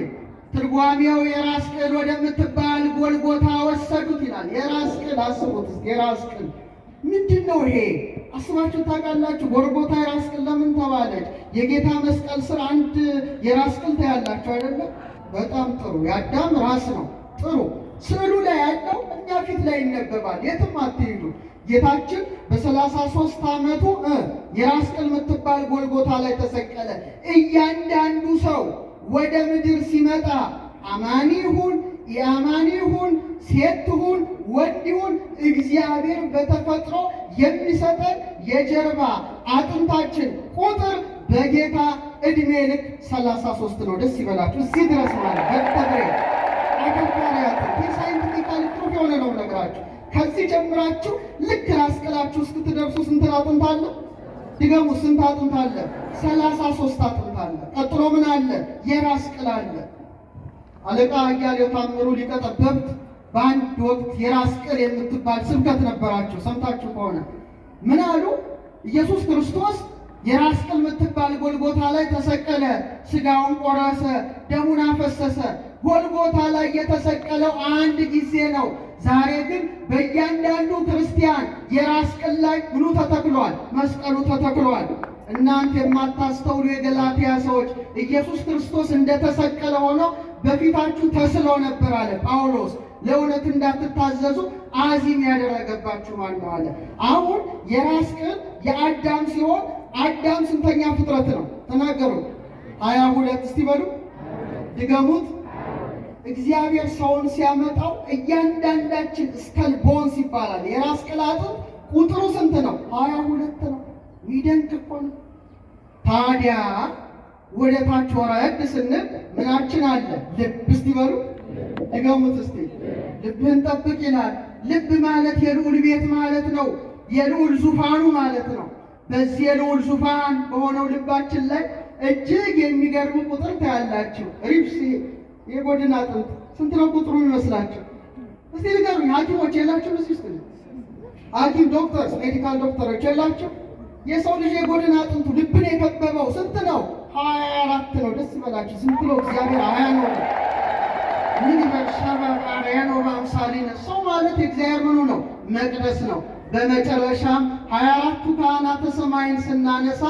ትርጓሜው የራስ ቅል ወደምትባል ጎልጎታ ወሰዱት ይላል። የራስ ቅል አስቡት። የራስ ቅል ምንድን ነው ይሄ? አስባችሁ ታውቃላችሁ? ጎልጎታ የራስ ቅል ለምን ተባለች? የጌታ መስቀል ስር አንድ የራስ ቅል ታያላችሁ አይደለም? በጣም ጥሩ። የአዳም ራስ ነው። ጥሩ። ስዕሉ ላይ ያለው እኛ ፊት ላይ ይነበባል። የትም አትሄዱ። ጌታችን በ33 ዓመቱ የራስ ቅል የምትባል ጎልጎታ ላይ ተሰቀለ። እያንዳንዱ ሰው ወደ ምድር ሲመጣ አማኒ ይሁን የአማኒ ይሁን ሴት ይሁን ወንድ ይሁን እግዚአብሔር በተፈጥሮ የሚሰጠን የጀርባ አጥንታችን ቁጥር በጌታ ዕድሜ ልክ 33 ነው። ደስ ይበላችሁ። እዚህ ድረስ ማለት በተግሬ አከባሪያት የሳይንቲፊካል ፕሩፍ የሆነ ነው ነገራችሁ። ከዚህ ጀምራችሁ ልክ ራስ ቅላችሁ እስክትደርሱ ስንት አጥንት አለ? ድገሙ። ስንት አጥንት አለ? 33 አጥንት አለ። ቀጥሎ ምን አለ? የራስ ቅል አለ። አለቃ አያሌው ታምሩ ሊቀ ጠበብት በአንድ ወቅት የራስ ቅል የምትባል ስብከት ነበራቸው። ሰምታችሁ ከሆነ ምን አሉ? ኢየሱስ ክርስቶስ የራስ ቅል የምትባል ጎልጎታ ላይ ተሰቀለ። ስጋውን ቆረሰ፣ ደሙን አፈሰሰ። ጎልጎታ ላይ የተሰቀለው አንድ ጊዜ ነው። ዛሬ ግን በእያንዳንዱ ክርስቲያን የራስ ቅል ላይ ምኑ ተተክሏል? መስቀሉ ተተክሏል። እናንተ የማታስተውሉ የገላትያ ሰዎች ኢየሱስ ክርስቶስ እንደተሰቀለ ሆኖ በፊታችሁ ተስሎ ነበር አለ ጳውሎስ። ለእውነት እንዳትታዘዙ አዚም ያደረገባችሁ ማን ነው አለ። አሁን የራስ ቅል የአዳም ሲሆን አዳም ስንተኛ ፍጥረት ነው? ተናገሩ። 22 እስቲ በሉ ድገሙት። እግዚአብሔር ሰውን ሲያመጣው እያንዳንዳችን ስከል ቦንስ ይባላል። የራስ ቅል አጥንት ቁጥሩ ስንት ነው? 22 ነው። ሚደንቅ እኮ ነው። ታዲያ ወደ ታች ወረድ ስንል ምናችን አለ? ልብ። እስቲ በሉ ድገሙት እስቲ። ልብህን ጠብቅ ይላል። ልብ ማለት የልዑል ቤት ማለት ነው። የልዑል ዙፋኑ ማለት ነው። በዚህ የልዑል ዙፋን በሆነው ልባችን ላይ እጅግ የሚገርም ቁጥር ታያላችሁ። ሪብስ የጎድን አጥንት ስንት ነው ቁጥሩ ይመስላችሁ? እስቲ ንገሩኝ። ሐኪሞች የላችሁ? እዚህ ውስጥ ሐኪም ዶክተርስ፣ ሜዲካል ዶክተሮች የላችሁ? የሰው ልጅ የጎድን አጥንቱ ልብን የከበበው ስንት ነው? 24 ነው። ደስ ይበላችሁ። ስንት ነው? እግዚአብሔር 20 ነው። ምን ይበልሻባ አርያ ነው በአምሳሊነ። ሰው ማለት የእግዚአብሔር ምኑ ነው? መቅደስ ነው። በመጨረሻም 24ቱ ካህናተ ሰማይን ስናነሳ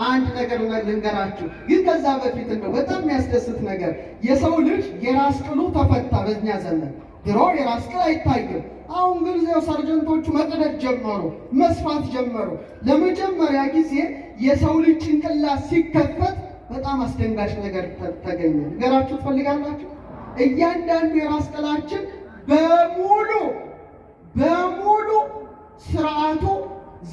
አንድ ነገር ልንገራችሁ። ግን ከዛ በፊት ነው በጣም የሚያስደስት ነገር የሰው ልጅ የራስ ቅሉ ተፈታ። በእኛ ዘመን ድሮ የራስ ቅል አይታይም። አሁን ግን እዚያው ሰርጀንቶቹ መቅደድ ጀመሩ፣ መስፋት ጀመሩ። ለመጀመሪያ ጊዜ የሰው ልጅ ጭንቅላት ሲከፈት በጣም አስደንጋጭ ነገር ተገኘ። ነገራችሁ ትፈልጋላችሁ? እያንዳንዱ የራስ ቅላችን በሙሉ ስርዓቱ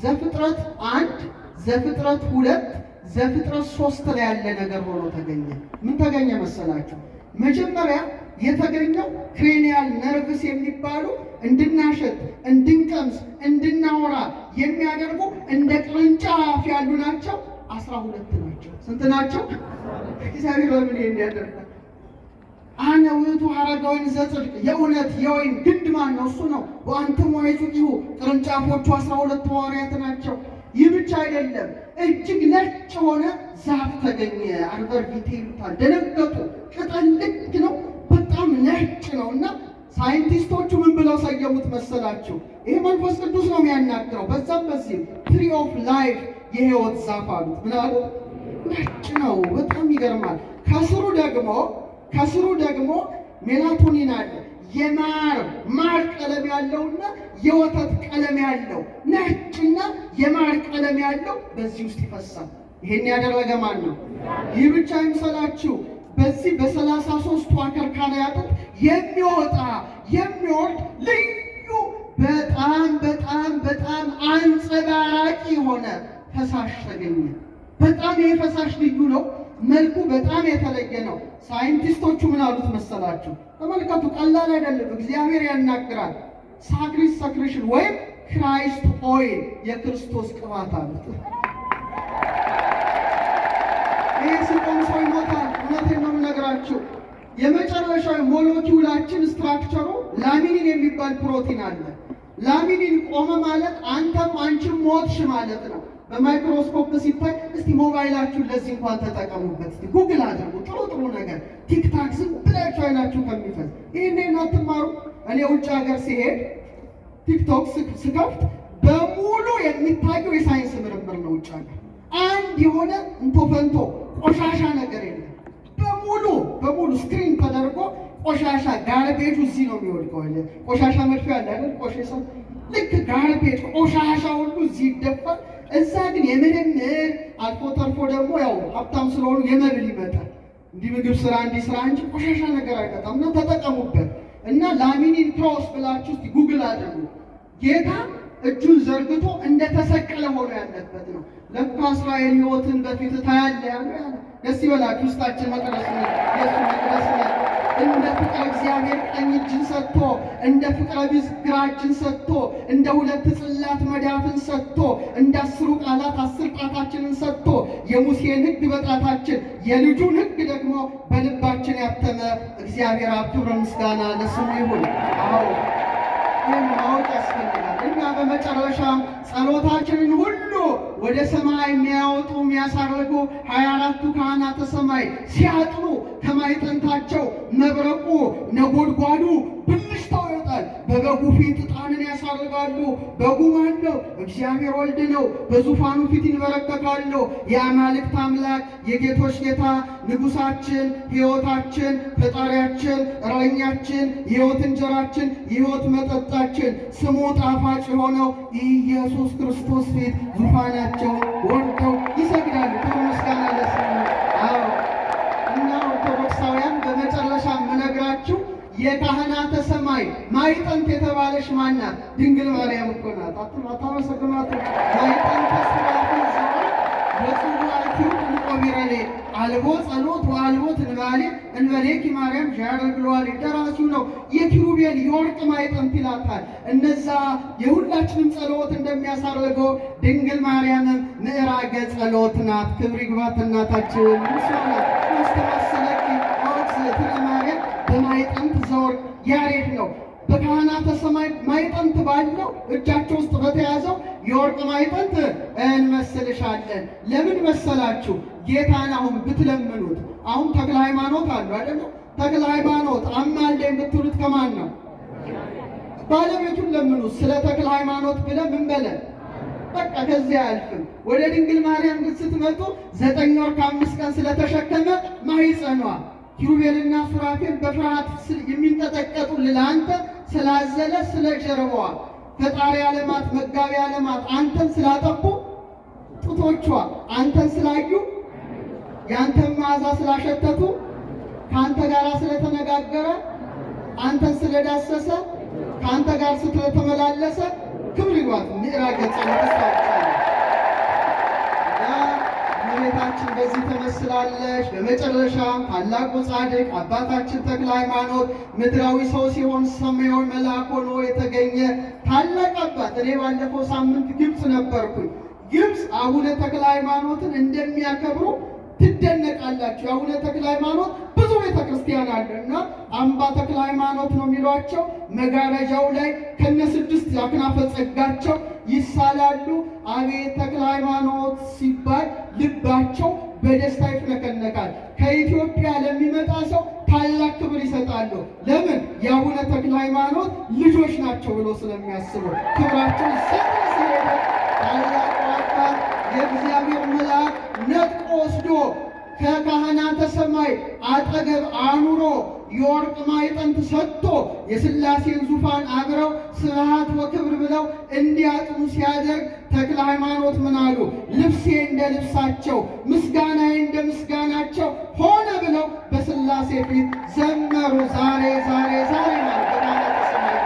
ዘፍጥረት 1 ዘፍጥረት 2 ዘፍጥረት 3 ላይ ያለ ነገር ሆኖ ተገኘ። ምን ተገኘ መሰላችሁ? መጀመሪያ የተገኘው ክሬኒያል ነርቭስ የሚባሉ እንድናሸት፣ እንድንቀምስ፣ እንድናወራ የሚያደርጉ እንደ ቅርንጫፍ ያሉ ናቸው። 12 ናቸው። ስንት ናቸው? እግዚአብሔር ለምን ይሄን ያደርጋል? አነ ውእቱ ሐረገ ወይን ዘጽድቅ፣ የእውነት የወይን ግንድ ማን ነው? እሱ ነው። ወአንትሙ ወይጹቂሁ፣ ቅርንጫፎቹ 12 ሐዋርያት ናቸው። ይህ ብቻ አይደለም፣ እጅግ ነጭ የሆነ ዛፍ ተገኘ። አርበር ቪቴ ይሉታል። ደነገጡ። ቅጠል ልክ ነው፣ በጣም ነጭ ነው። እና ሳይንቲስቶቹ ምን ብለው ሰየሙት መሰላችሁ? ይሄ መንፈስ ቅዱስ ነው የሚያናግረው። በዛም በዚህም ትሪ ኦፍ ላይፍ፣ የህይወት ዛፍ አሉት። ምን አሉ? ነጭ ነው። በጣም ይገርማል። ከስሩ ደግሞ ሜላቶኒን አለ። የማር ቀለም ያለውና የወተት ቀለም ያለው ነጭና የማር ቀለም ያለው በዚህ ውስጥ ይፈሳል። ይሄን ያደረገ ማን ነው? ይህ ብቻ አይምሰላችሁ። በዚህ በ33ቱ አከርካሪ አጥንት የሚወጣ የሚወርድ ልዩ በጣም አንጸባራቂ የሆነ ፈሳሽ ተገኘ። በጣም ይሄ ፈሳሽ ልዩ ነው። መልኩ በጣም የተለየ ነው። ሳይንቲስቶቹ ምን አሉት መሰላችሁ? ተመልከቱ፣ ቀላል አይደለም። እግዚአብሔር ያናግራል። ሳክሪስ ሰክሬሽን ወይም ክራይስት ኦይል፣ የክርስቶስ ቅባት አሉት። ይህ ሲቆም ሰው ይሞታል። እውነቴን ነው የምነግራችሁ። የመጨረሻው ሞለኪውላችን ስትራክቸሩ ላሚኒን የሚባል ፕሮቲን አለ። ላሚኒን ቆመ ማለት አንተም አንቺም ሞትሽ ማለት ነው። በማይክሮስኮፕ ሲታይ እስቲ ሞባይላችሁን ለዚህ እንኳን ተጠቀሙበት። እስቲ ጉግል አድርጉ። ጥሩ ነገር ቲክታክ ዝም ብላችሁ አይናችሁ ከሚፈዝ ይሄን አትማሩ። እኔ ውጭ ሀገር ሲሄድ ቲክቶክ ስከፍት በሙሉ የሚታየው የሳይንስ ምርምር ነው። ውጭ ሀገር አንድ የሆነ እንቶፈንቶ ቆሻሻ ነገር የለም። በሙሉ ስክሪን ተደርጎ ቆሻሻ ጋርቤጁ እዚህ ነው የሚወድቀው። ቆሻሻ መድፊያ አለ አይደል? ቆሻሻ ልክ ጋርቤጅ ቆሻሻ ሁሉ እዚህ ይደፋል። እዛ ግን የምርምር አልፎ ተርፎ ደግሞ ያው ሀብታም ስለሆኑ የመብል ይመጣል። እንዲህ ምግብ ስራ እንዲህ ስራ እንጂ ቆሻሻ ነገር አይመጣም። እና ተጠቀሙበት። እና ላሚኒን ፕሮስ ብላችሁ እስቲ ጉግል አድርጉ። ጌታ እጁን ዘርግቶ እንደተሰቀለ ሆኖ ያለበት ነው። ለካ እስራኤል ሕይወትን በፊት ታያለ ያለ ደስ ይበላችሁ። ውስጣችን መቅደስ ነው፣ የሱ መቅደስ ነው። እንደ ፍቅረ እግዚአብሔር ቀኝ እጅን ሰጥቶ፣ እንደ ፍቅረ ቢዝ ግራ እጅን ሰጥቶ፣ እንደ 2 ጽላት መዳፍን ሰጥቶ፣ እንደ 10 ቃላት 10 ጣታችንን ሰጥቶ፣ የሙሴን ሕግ በጣታችን የልጁን ሕግ ደግሞ በልባችን ያተመ እግዚአብሔር አብ ክብር ምስጋና ለስሙ ይሁን። አዎ ይህን ማወቅ ያስፈልጋል። እና በመጨረሻ ጸሎታችንን ሁሉ ወደ ሰማይ የሚያወጡ የሚያሳርጉ 24ቱ ካህናተ ሰማይ ሲያጥኑ ከማዕጠንታቸው መብረቁ ነጎድጓዱ ብልጭታው ይወጣል። በበጉ ፊት ዕጣንን ያሳርጋሉ። በጉ ማን ነው? እግዚአብሔር ወልድ ነው። በዙፋኑ ፊት ይንበረከካሉ። የአማልክት አምላክ የጌቶች ጌታ ንጉሳችን፣ ሕይወታችን፣ ፈጣሪያችን፣ እረኛችን፣ የሕይወት እንጀራችን፣ የሕይወት መጠጣችን ስሙ ጣፋጭ የሆነው ኢየሱስ ክርስቶስ ፊት ዙፋናቸውን ወርደው ይሰግዳሉ። ክብር ምስጋና ለስሙ። አዎ እና ኦርቶዶክሳውያን በመጨረሻ የምነግራችሁ የካህናተ ሰማይ ማዕጠንት የተባለች ማናት? ድንግል ማርያም እኮ ናት። አታመሰግኗት? ማዕጠንተ ሱራፌል ዘወርቅ ወጽዋዕቲሁ እንቆ ቢረሌ አልቦ ጸሎት ወአልቦ ትንባሌ እንበሌኪ ማርያም ዣረግለዋል። ደራሲው ነው። የኪሩቤል የወርቅ ማዕጠንት ይላታል። እነዛ የሁላችንም ጸሎት እንደሚያሳርገው ድንግል ማርያምም ምዕራገ ጸሎት ናት። ክብር ይግባት እናታችን ምስዋና ማስተማሰለኪ አወጽእትነ ማርያም በማዕጠንት ዘወርቅ ያሬድ ነው። በካህናተ ሰማይ ማዕጠንት ባለው እጃቸው ውስጥ በተያዘው የወርቅ ማዕጠንት እንመስልሻለን። ለምን መሰላችሁ? ጌታን አሁን ብትለምኑት፣ አሁን ተክለ ሃይማኖት አሉ አይደለ? ተክለ ሃይማኖት አማልደኝ ብትሉት ከማን ነው? ባለቤቱን ለምኑት። ስለ ተክለ ሃይማኖት ብለህ ምን በለን በቃ ከዚያ አያልፍም። ወደ ድንግል ማርያም ግን ስትመጡ 9 ወር ከ5 ቀን ስለተሸከመ ማኅፀኗ ኪሩቤልና ሱራፌል በፍርሃት የሚንቀጠቀጡ ለአንተ ስላዘለ ስለ ጀርባዋ ፈጣሪ ዓለማት መጋቢ ዓለማት አንተን ስላጠቡ ጡቶቿ አንተን ስላዩ የአንተን መዓዛ ስላሸተቱ ከአንተ ጋር ስለተነጋገረ አንተን ስለዳሰሰ ከአንተ ጋር ስለተመላለሰ ክብር ይግባት ምዕራገ ጸሎት እመቤታችን በዚህ ተመስላለች። በመጨረሻም ታላቁ ጻድቅ አባታችን ተክለ ሃይማኖት ምድራዊ ሰው ሲሆን ሰማያዊ መልአክ ሆኖ የተገኘ ታላቅ አባት። እኔ ባለፈው ሳምንት ግብፅ ነበርኩኝ። ግብፅ አቡነ ተክለ ሃይማኖትን እንደሚያከብሩ ትደነቃላችሁ። የአቡነ ተክለ ሃይማኖት ብዙ ቤተክርስቲያን አለ እና አምባ ተክለ ሃይማኖት ነው የሚሏቸው። መጋረጃው ላይ ከነ6 አክናፈ ጸጋቸው ይሳላሉ። አቤት ተክለ ሃይማኖት ሲባል ልባቸው በደስታ ይፍነከነካል። ከኢትዮጵያ ለሚመጣ ሰው ታላቅ ክብር ይሰጣሉ። ለምን? የአቡነ ተክለ ሃይማኖት ልጆች ናቸው ብሎ ስለሚያስቡ ክብራቸው ሲሄደ ታላቁ አባት የእግዚአብሔር መልአክ ነጥቆ ወስዶ ከካህናተ ሰማይ አጠገብ አኑሮ የወርቅ ማዕጠንት ሰጥቶ የሥላሴን ዙፋን አብረው ስብሐት ወክብር ብለው እንዲያጥኑ ሲያደርግ ተክለ ሃይማኖት ምን አሉ? ልብሴ እንደ ልብሳቸው ምስጋናዬ እንደ ምስጋናቸው ሆነ ብለው በሥላሴ ፊት ዘመሩ። ዛሬ ዛሬ ዛሬ ማለት በካህናተ ሰማይ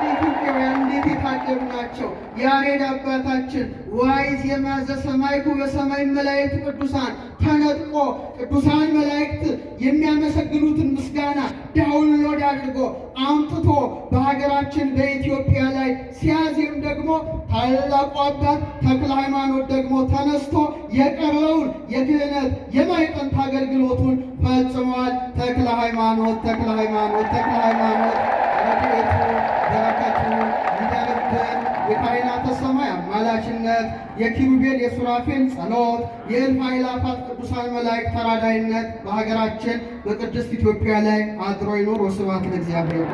ኢትዮጵያውያን እንዴት የታደሉ ናቸው! ያሬድ አባታችን ዋይ ዜማ ዘሰማይኩ በሰማይ መላእክት ቅዱሳን ተነጥቆ ቅዱሳን መላእክት የሚያመሰግኑትን ምስጋና ዳውንሎድ አድርጎ አምጥቶ በሀገራችን በኢትዮጵያ ላይ ሲያዜም ደግሞ ታላቁ አባት ተክለ ሃይማኖት ደግሞ ተነስቶ የቀረውን የክህነት የማዕጠንት አገልግሎቱን ፈጽሟል። ተክለ ሃይማኖት ተክለ ሃይማኖት ተክለ ሃይማኖት ረድኤቱ በረከቱ ይደርብን። የካህናተ ሰማይ አማላጅነት፣ የኪሩቤል የሱራፌል ጸሎት፣ የእልፍ አእላፋት ቅዱሳን መላእክት ተራዳይነት በሀገራችን በቅድስት ኢትዮጵያ ላይ አድሮ ይኑር። ወስብሐት ለእግዚአብሔር።